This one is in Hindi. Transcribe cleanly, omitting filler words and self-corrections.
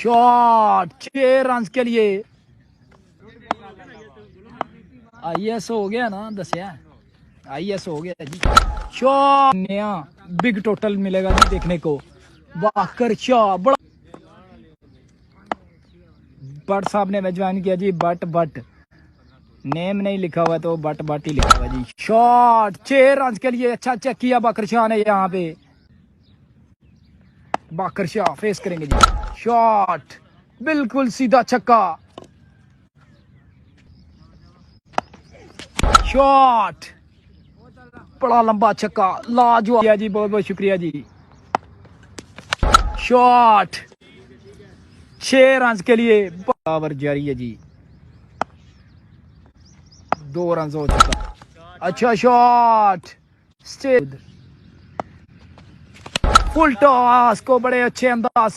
शॉट 6 रन के लिए। आईएएस हो गया ना, दसिया आईएएस हो गया जी। शॉट नया बिग टोटल मिलेगा जी देखने को। वाकर शाह बड़ा बट साहब ने ज्वाइन किया जी। बट नेम नहीं लिखा हुआ तो बट ही लिखा हुआ जी। शॉट 6 रन के लिए। अच्छा चेक किया बाकर शाह ने यहाँ पे। बाकर शाह फेस करेंगे जी। शॉट बिल्कुल सीधा छक्का। शॉट बड़ा लंबा छक्का लाजवाब जी। बहुत बहुत शुक्रिया जी। शॉट 6 रन के लिए बराबर जारी है जी। 2 रन हो चुका। अच्छा शॉट फुल टॉस को बड़े अच्छे अंदाज